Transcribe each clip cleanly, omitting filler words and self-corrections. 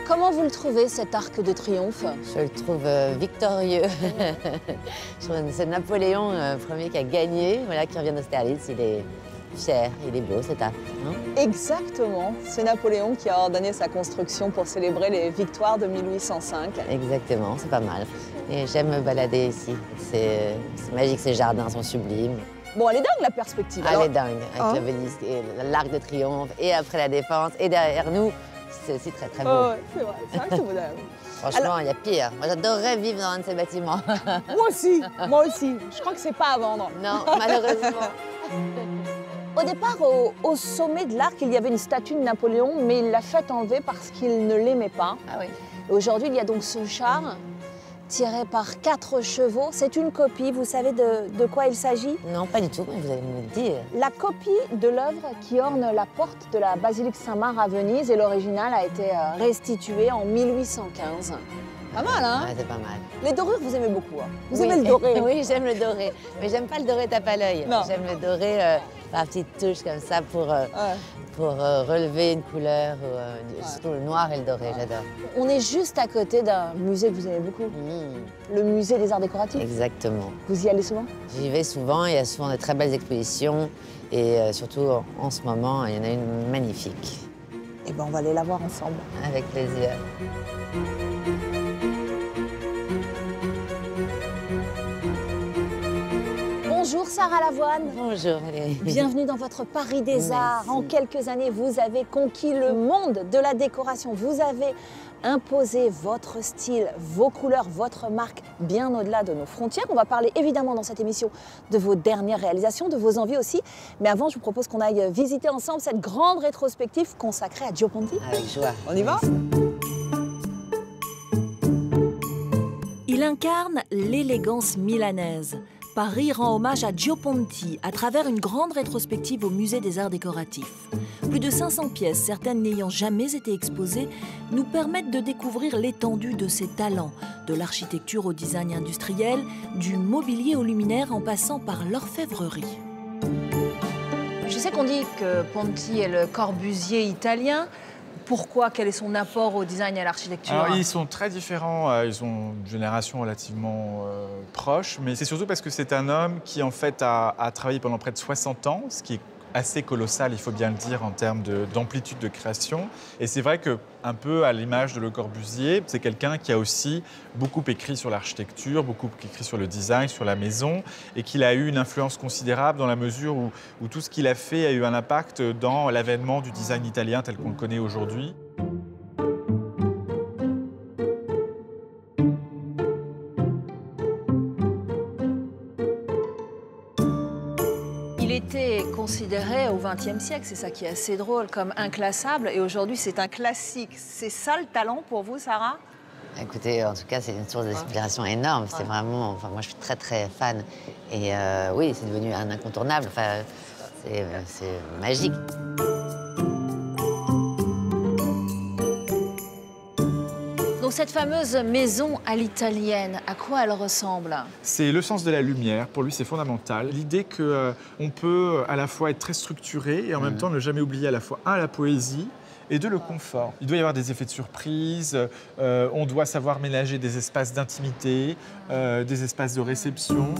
Comment vous le trouvez, cet arc de triomphe? Je le trouve victorieux. C'est Napoléon Ier qui a gagné, voilà, qui revient d'Austerlitz. Il est fier, il est beau cet arc. Hein? Exactement, c'est Napoléon qui a ordonné sa construction pour célébrer les victoires de 1805. Exactement, c'est pas mal. Et j'aime me balader ici. C'est magique, ces jardins sont sublimes. Bon, elle est dingue la perspective. Elle est dingue, avec l'obélisque et l'arc de triomphe, et après la Défense, et derrière nous. C'est aussi très très beau. Oh, ouais, c'est vrai que c'est beau d'ailleurs. Franchement, il y a pire. Moi, j'adorerais vivre dans un de ces bâtiments. Moi aussi. Je crois que c'est pas à vendre. Non, malheureusement. Au départ, au sommet de l'arc, il y avait une statue de Napoléon, mais il l'a fait enlever parce qu'il ne l'aimait pas. Ah oui. Aujourd'hui, il y a donc ce char tiré par 4 chevaux. C'est une copie, vous savez de quoi il s'agit? Non, pas du tout, mais vous allez me le dire. La copie de l'œuvre qui orne la porte de la basilique Saint-Marc à Venise, et l'original a été restitué en 1815. Pas mal, hein? Ouais, c'est pas mal. Les dorures, vous aimez beaucoup, hein? Vous Oui. aimez le doré? Oui, j'aime le doré. Mais j'aime pas le doré tape à l'œil. Non. J'aime le doré par petites touches comme ça pour relever une couleur. Surtout le noir et le doré, j'adore. On est juste à côté d'un musée que vous aimez beaucoup. Le musée des arts décoratifs. Exactement. Vous y allez souvent? J'y vais souvent, il y a souvent de très belles expositions. Et surtout, en ce moment, il y en a une magnifique. Eh bien, on va aller la voir ensemble. Avec plaisir. Bonjour Sarah Lavoine. Bonjour Valérie. Bienvenue dans votre Paris des Arts. Merci. En quelques années, vous avez conquis le monde de la décoration. Vous avez imposé votre style, vos couleurs, votre marque bien au-delà de nos frontières. On va parler évidemment dans cette émission de vos dernières réalisations, de vos envies aussi. Mais avant, je vous propose qu'on aille visiter ensemble cette grande rétrospective consacrée à Gio Ponti. Avec joie. On y va? Il incarne l'élégance milanaise. Paris rend hommage à Gio Ponti à travers une grande rétrospective au Musée des Arts Décoratifs. Plus de 500 pièces, certaines n'ayant jamais été exposées, nous permettent de découvrir l'étendue de ses talents, de l'architecture au design industriel, du mobilier au luminaire en passant par l'orfèvrerie. Je sais qu'on dit que Ponti est le Corbusier italien. Pourquoi? Quel est son apport au design et à l'architecture? Alors, ils sont très différents, ils ont une génération relativement proche, mais c'est surtout parce que c'est un homme qui en fait a travaillé pendant près de 60 ans, ce qui est assez colossal, il faut bien le dire, en termes d'amplitude de création. Et c'est vrai qu'un peu à l'image de Le Corbusier, c'est quelqu'un qui a aussi beaucoup écrit sur l'architecture, beaucoup écrit sur le design, sur la maison, et qu'il a eu une influence considérable dans la mesure où tout ce qu'il a fait a eu un impact dans l'avènement du design italien tel qu'on le connaît aujourd'hui. Il était considéré au XXe siècle, c'est ça qui est assez drôle, comme inclassable. Et aujourd'hui, c'est un classique. C'est ça le talent pour vous, Sarah? Écoutez, en tout cas, c'est une source d'inspiration énorme. C'est vraiment... Enfin, moi, je suis très, très fan. Et oui, c'est devenu un incontournable. Enfin, c'est magique. Donc cette fameuse maison à l'italienne, à quoi elle ressemble? C'est le sens de la lumière. Pour lui, c'est fondamental. L'idée qu'on peut à la fois être très structuré et en même temps ne jamais oublier à la fois, la poésie et le confort. Il doit y avoir des effets de surprise, on doit savoir ménager des espaces d'intimité, des espaces de réception.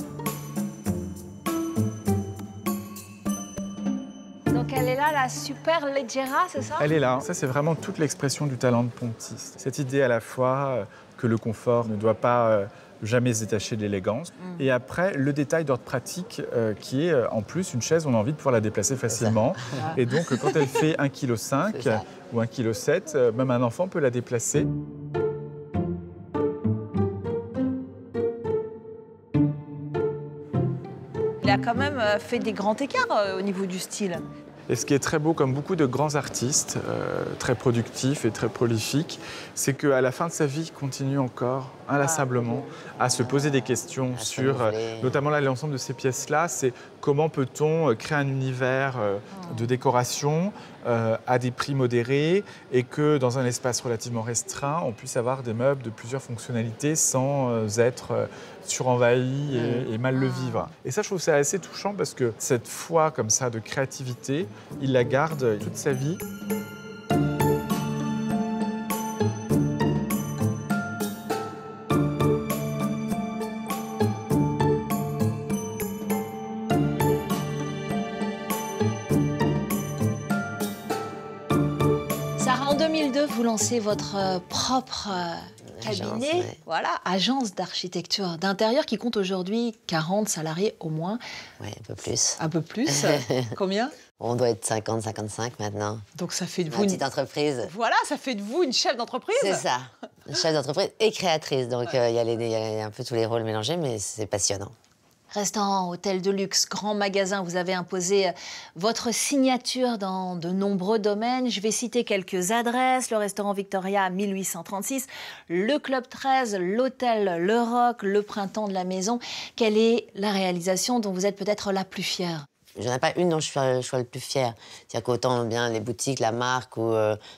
Donc elle est là, la super leggera, c'est ça? Elle est là. Ça, c'est vraiment toute l'expression du talent de Ponti. Cette idée à la fois que le confort ne doit pas jamais se détacher de l'élégance. Et après, le détail d'ordre pratique qui est, en plus, une chaise, on a envie de pouvoir la déplacer facilement. Et donc, quand elle fait 1,5 kg ou 1,7 kg, même un enfant peut la déplacer. Il a quand même fait des grands écarts au niveau du style. Et ce qui est très beau, comme beaucoup de grands artistes, très productifs et très prolifiques, c'est qu'à la fin de sa vie, il continue encore inlassablement à se poser des questions sur, notamment là, l'ensemble de ces pièces-là, c'est comment peut-on créer un univers de décoration à des prix modérés et que dans un espace relativement restreint, on puisse avoir des meubles de plusieurs fonctionnalités sans être surenvahi et mal le vivre. Et ça, je trouve ça assez touchant parce que cette foi comme ça de créativité, il la garde toute sa vie. Sarah, en 2002, vous lancez votre propre cabinet, voilà, agence d'architecture d'intérieur qui compte aujourd'hui 40 salariés au moins. Oui, un peu plus. Un peu plus. Combien? On doit être 50, 55 maintenant. Donc ça fait de vous une petite entreprise. Voilà, ça fait de vous une chef d'entreprise. C'est ça, une chef d'entreprise et créatrice. Donc il y a un peu tous les rôles mélangés, mais c'est passionnant. Restaurant, hôtel de luxe, grand magasin, vous avez imposé votre signature dans de nombreux domaines. Je vais citer quelques adresses. Le restaurant Victoria 1836, le Club 13, l'hôtel Le Roc, le Printemps de la Maison. Quelle est la réalisation dont vous êtes peut-être la plus fière? Je n'en ai pas une dont je sois le plus fière. C'est-à-dire qu'autant bien les boutiques, la marque ou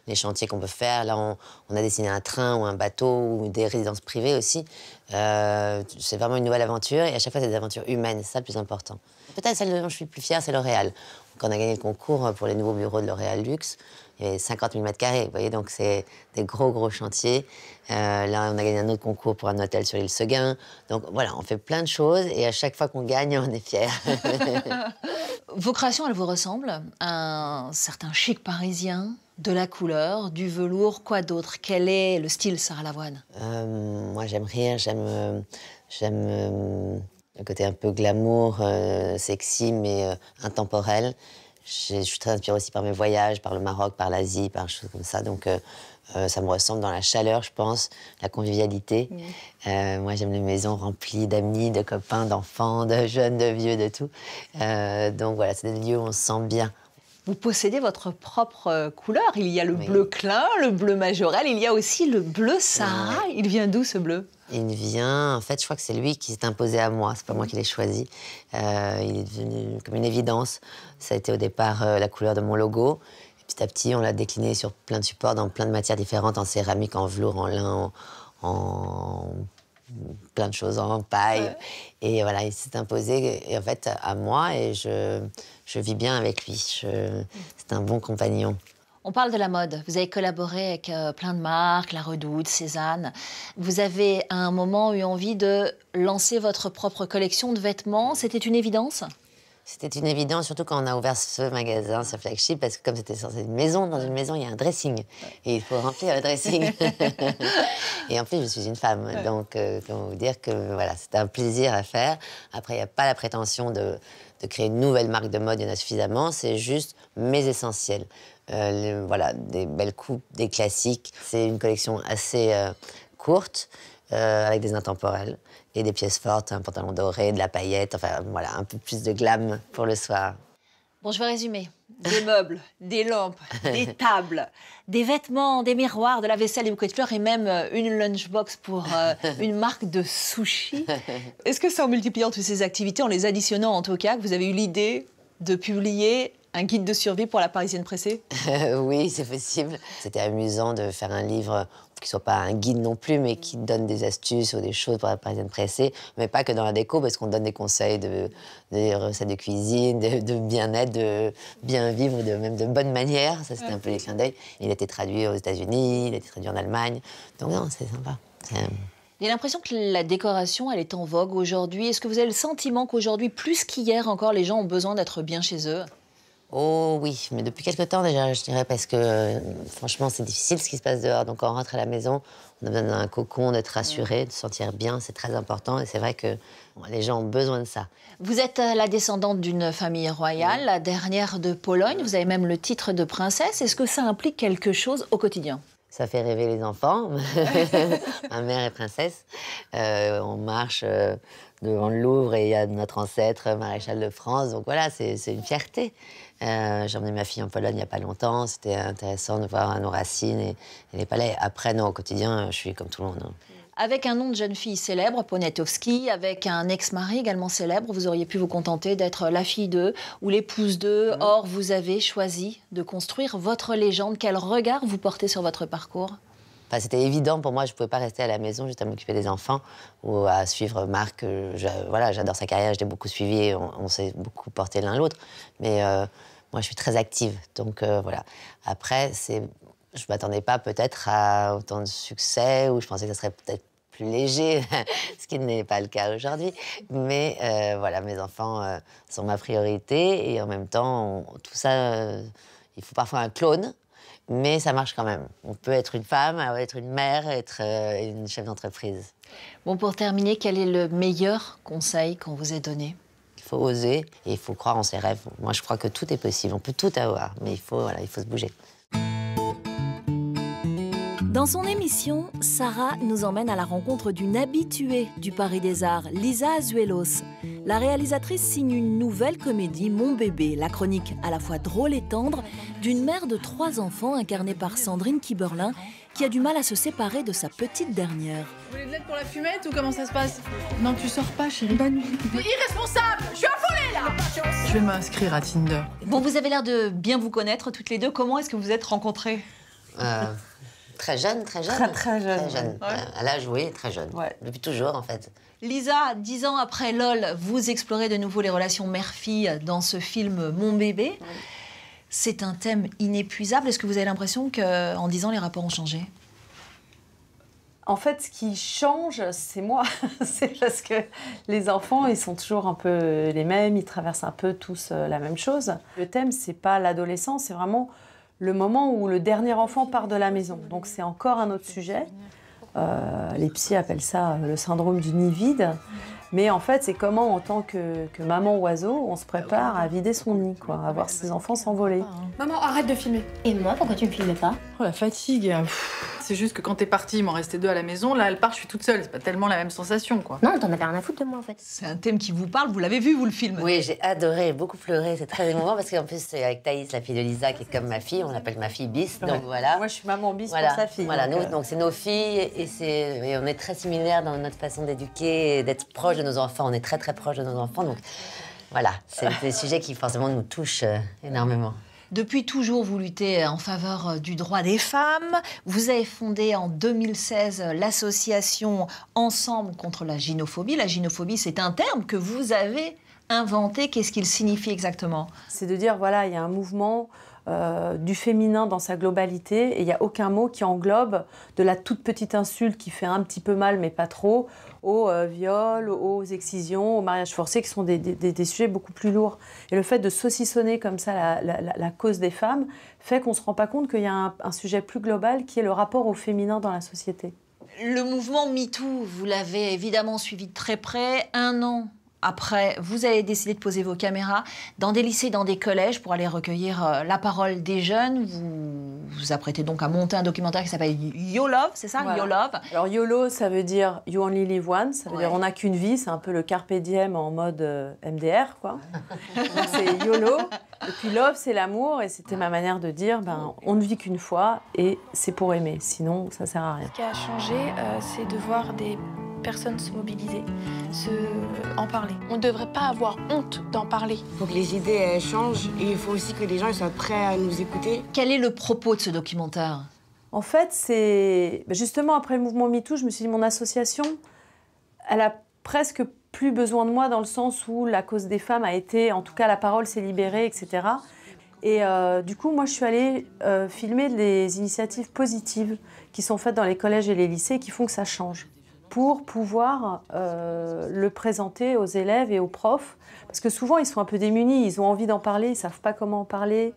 les chantiers qu'on peut faire. Là, on a dessiné un train ou un bateau ou des résidences privées aussi. C'est vraiment une nouvelle aventure et à chaque fois, c'est des aventures humaines. C'est ça le plus important. Peut-être celle dont je suis le plus fière, c'est L'Oréal. Quand on a gagné le concours pour les nouveaux bureaux de L'Oréal Luxe, il y avait 50 000 m², vous voyez, donc c'est des gros chantiers. Là, on a gagné un autre concours pour un hôtel sur l'île Seguin. Donc voilà, on fait plein de choses et à chaque fois qu'on gagne, on est fiers. Vos créations, elles vous ressemblent à un certain chic parisien, de la couleur, du velours, quoi d'autre? Quel est le style Sarah Lavoine? Moi, j'aime rire, j'aime le côté un peu glamour, sexy, mais intemporel. Je suis très inspirée aussi par mes voyages, par le Maroc, par l'Asie, par des choses comme ça. Donc, ça me ressemble dans la chaleur, je pense, la convivialité. Moi, j'aime les maisons remplies d'amis, de copains, d'enfants, de jeunes, de vieux, de tout. Donc, voilà, c'est des lieux où on se sent bien. Vous possédez votre propre couleur. Il y a le bleu Klein, le bleu Majorelle, il y a aussi le bleu Sahara. Il vient d'où, ce bleu? Il vient, en fait, je crois que c'est lui qui s'est imposé à moi, c'est pas moi qui l'ai choisi. Il est devenu comme une évidence. Ça a été au départ la couleur de mon logo. Et petit à petit, on l'a décliné sur plein de supports, dans plein de matières différentes, en céramique, en velours, en lin, en plein de choses, en paille. Ouais. Et voilà, il s'est imposé, en fait, à moi, et je vis bien avec lui. C'est un bon compagnon. On parle de la mode. Vous avez collaboré avec plein de marques, La Redoute, Cézanne. Vous avez à un moment eu envie de lancer votre propre collection de vêtements. C'était une évidence? C'était une évidence, surtout quand on a ouvert ce magasin, ce flagship, parce que comme c'était censé être une maison, dans une maison, il y a un dressing. Et il faut remplir le dressing. Et en plus, je suis une femme. Donc, comment vous dire que voilà, c'était un plaisir à faire. Après, il n'y a pas la prétention de créer une nouvelle marque de mode, il y en a suffisamment. C'est juste mes essentiels. Voilà, des belles coupes, des classiques. C'est une collection assez courte, avec des intemporels et des pièces fortes, un pantalon doré, de la paillette, enfin voilà, un peu plus de glam pour le soir. Bon, je vais résumer. Des meubles, des lampes, des tables, des vêtements, des miroirs, de la vaisselle, des bouquets de fleurs et même une lunchbox pour une marque de sushi. Est-ce que c'est en multipliant toutes ces activités, en les additionnant en tout cas, que vous avez eu l'idée de publier un guide de survie pour la Parisienne pressée? Oui, c'est possible. C'était amusant de faire un livre qui ne soit pas un guide non plus, mais qui donne des astuces ou des choses pour la Parisienne pressée, mais pas que dans la déco, parce qu'on donne des conseils, des recettes de cuisine, de bien-être, de bien vivre, même de bonne manière. Ça, c'était un peu les clins d'œil. Il a été traduit aux États-Unis, il a été traduit en Allemagne. Donc non, c'est sympa. J'ai l'impression que la décoration, elle est en vogue aujourd'hui. Est-ce que vous avez le sentiment qu'aujourd'hui, plus qu'hier encore, les gens ont besoin d'être bien chez eux? Oh oui, mais depuis quelque temps déjà, je dirais, parce que franchement, c'est difficile ce qui se passe dehors. Donc quand on rentre à la maison, on a besoin d'un cocon, d'être rassuré, de se sentir bien, c'est très important. Et c'est vrai que les gens ont besoin de ça. Vous êtes la descendante d'une famille royale, la dernière de Pologne. Vous avez même le titre de princesse. Est-ce que ça implique quelque chose au quotidien? Ça fait rêver les enfants. Ma mère est princesse. On marche devant le Louvre et il y a notre ancêtre, maréchal de France. Donc voilà, c'est une fierté. J'ai emmené ma fille en Pologne il n'y a pas longtemps. C'était intéressant de voir nos racines et les palais. Après, non, au quotidien, je suis comme tout le monde. Hein. Avec un nom de jeune fille célèbre, Poniatowski, avec un ex-mari également célèbre, vous auriez pu vous contenter d'être la fille d'eux ou l'épouse d'eux. Or, vous avez choisi de construire votre légende. Quel regard vous portez sur votre parcours ? Enfin, c'était évident pour moi, je ne pouvais pas rester à la maison juste à m'occuper des enfants ou à suivre Marc. Voilà, j'adore sa carrière, je l'ai beaucoup suivi et on s'est beaucoup porté l'un l'autre. Mais moi, je suis très active, donc voilà. Après, je ne m'attendais pas peut-être à autant de succès ou je pensais que ça serait peut-être plus léger, ce qui n'est pas le cas aujourd'hui. Mais voilà, mes enfants sont ma priorité et en même temps, tout ça, il faut parfois un clone. Mais ça marche quand même. On peut être une femme, être une mère, être une chef d'entreprise. Bon, pour terminer, quel est le meilleur conseil qu'on vous ait donné ? Il faut oser et il faut croire en ses rêves. Moi, je crois que tout est possible. On peut tout avoir, mais il faut se bouger. Dans son émission, Sarah nous emmène à la rencontre d'une habituée du Paris des Arts, Lisa Azuelos. La réalisatrice signe une nouvelle comédie, Mon bébé, la chronique à la fois drôle et tendre d'une mère de 3 enfants incarnée par Sandrine Kiberlin, qui a du mal à se séparer de sa petite dernière. Vous voulez de l'aide pour la fumette ou comment ça se passe? Non, tu sors pas, chérie. Bonne nuit. Irresponsable! Je suis affolée, là! Je vais m'inscrire à Tinder. Bon, vous avez l'air de bien vous connaître toutes les deux. Comment est-ce que vous êtes rencontrées? Très jeune. Très jeune. Ouais. À l'âge, oui, très jeune. Ouais. Depuis toujours, en fait. Lisa, 10 ans après LOL, vous explorez de nouveau les relations mère-fille dans ce film Mon bébé. Ouais. C'est un thème inépuisable. Est-ce que vous avez l'impression qu'en 10 ans, les rapports ont changé? En fait, ce qui change, c'est moi. C'est parce que les enfants, ils sont toujours un peu les mêmes, ils traversent un peu tous la même chose. Le thème, c'est pas l'adolescence, c'est vraiment le moment où le dernier enfant part de la maison. Donc c'est encore un autre sujet. Les psys appellent ça le syndrome du nid vide. Mais en fait, c'est comment, en tant que maman oiseau, on se prépare à vider son nid, quoi, à voir ses enfants s'envoler. Maman, arrête de filmer. Et moi, pourquoi tu me filmes pas? Oh, la fatigue. C'est juste que quand t'es partie, il m'en restait 2 à la maison. Là, elle part, je suis toute seule. C'est pas tellement la même sensation, quoi. Non, t'en avais rien à foutre de moi, en fait. C'est un thème qui vous parle. Vous l'avez vu, vous, le film? Oui, j'ai adoré, beaucoup pleuré. C'est très émouvant parce qu'en plus, c'est avec Thaïs, la fille de Lisa, qui est comme ma fille. On l'appelle ma fille Bis. Donc voilà. Moi, je suis maman Bis voilà. pour sa fille. Voilà, donc c'est nos filles et on est très similaires dans notre façon d'éduquer et d'être proches de nos enfants. On est très proches de nos enfants. Donc voilà, c'est des sujets qui forcément nous touchent énormément. Depuis toujours, vous luttez en faveur du droit des femmes. Vous avez fondé en 2016 l'association Ensemble contre la gynophobie. La gynophobie, c'est un terme que vous avez inventé. Qu'est-ce qu'il signifie exactement? C'est de dire, voilà, il y a un mouvement du féminin dans sa globalité et il n'y a aucun mot qui englobe de la toute petite insulte qui fait un petit peu mal, mais pas trop, aux viols, aux excisions, aux mariages forcés, qui sont des sujets beaucoup plus lourds. Et le fait de saucissonner comme ça la cause des femmes fait qu'on ne se rend pas compte qu'il y a un sujet plus global qui est le rapport au féminin dans la société. Le mouvement MeToo, vous l'avez évidemment suivi de très près. 1 an après, vous avez décidé de poser vos caméras dans des lycées, dans des collèges pour aller recueillir la parole des jeunes. Vous vous apprêtez donc à monter un documentaire qui s'appelle YOLOVE, c'est ça? Voilà. YOLOVE. Alors YOLO, ça veut dire You Only Live Once, ça veut dire on n'a qu'une vie, c'est un peu le carpe diem en mode MDR, quoi. Donc c'est YOLO. Et puis love, c'est l'amour, et c'était ma manière de dire, on ne vit qu'une fois, et c'est pour aimer, sinon ça sert à rien. Ce qui a changé, c'est de voir des personnes se mobiliser, en parler. On ne devrait pas avoir honte d'en parler. Il faut que les idées elles changent, et il faut aussi que les gens soient prêts à nous écouter. Quel est le propos de ce documentaire? En fait, c'est justement après le mouvement MeToo, je me suis dit, mon association, elle a presque plus besoin de moi dans le sens où la cause des femmes a été, en tout cas la parole s'est libérée, etc. Et du coup, moi je suis allée filmer des initiatives positives qui sont faites dans les collèges et les lycées qui font que ça change, pour pouvoir le présenter aux élèves et aux profs. Parce que souvent, ils sont un peu démunis, ils ont envie d'en parler, ils ne savent pas comment en parler.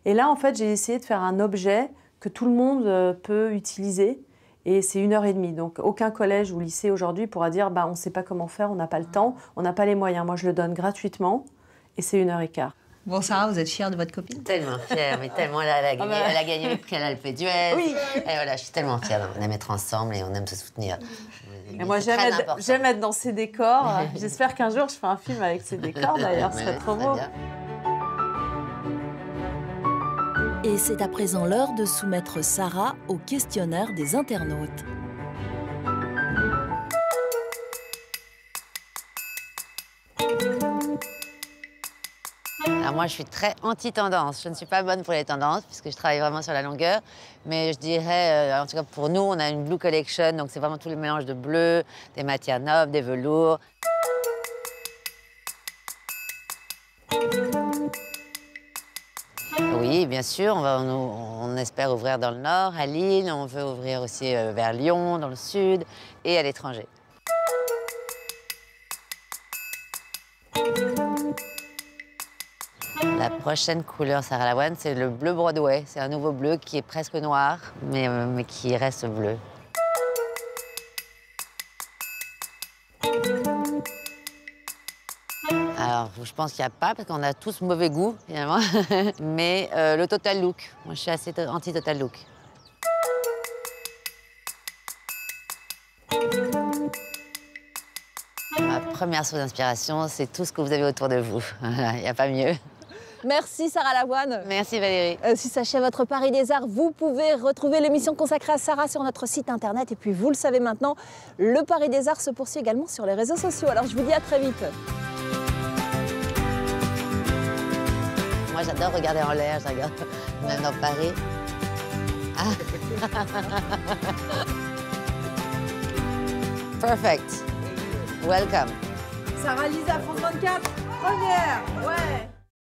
Et là, en fait, j'ai essayé de faire un objet que tout le monde peut utiliser. Et c'est 1h30. Donc, aucun collège ou lycée aujourd'hui pourra dire on ne sait pas comment faire, on n'a pas le temps, on n'a pas les moyens. Moi, je le donne gratuitement et c'est 1h15. Bon, Sarah, vous êtes fière de votre copine? Tellement fière, mais tellement. Elle a gagné le prix à l'Alpe d'Huez. Oui. Et voilà, je suis tellement fière de la mettre ensemble et on aime se soutenir. Et moi, j'aime être dans ces décors. J'espère qu'un jour, je ferai un film avec ces décors, d'ailleurs. Ce serait trop beau. Et c'est à présent l'heure de soumettre Sarah au questionnaire des internautes. Alors moi, je suis très anti-tendance. Je ne suis pas bonne pour les tendances, puisque je travaille vraiment sur la longueur. Mais je dirais, en tout cas pour nous, on a une Blue Collection, donc c'est vraiment tout le mélange de bleu, des matières nobles, des velours. Oui, bien sûr, on espère ouvrir dans le Nord, à Lille. On veut ouvrir aussi vers Lyon, dans le Sud, et à l'étranger. La prochaine couleur Sarah Lavoine, c'est le bleu Broadway. C'est un nouveau bleu qui est presque noir, mais qui reste bleu. Alors, je pense qu'il n'y a pas, parce qu'on a tous mauvais goût, finalement. Mais le total look. Moi, je suis assez anti-total look. Ma première source d'inspiration, c'est tout ce que vous avez autour de vous. Voilà, il n'y a pas mieux. Merci Sarah Lavoine. Merci Valérie. Si s'achève votre Paris des Arts, vous pouvez retrouver l'émission consacrée à Sarah sur notre site internet. Et puis vous le savez maintenant, le Paris des Arts se poursuit également sur les réseaux sociaux. Alors je vous dis à très vite. Moi j'adore regarder en l'air, je regarde même dans Paris. Ah. Perfect. Welcome. Sarah Lisa, France 24, première, ouais.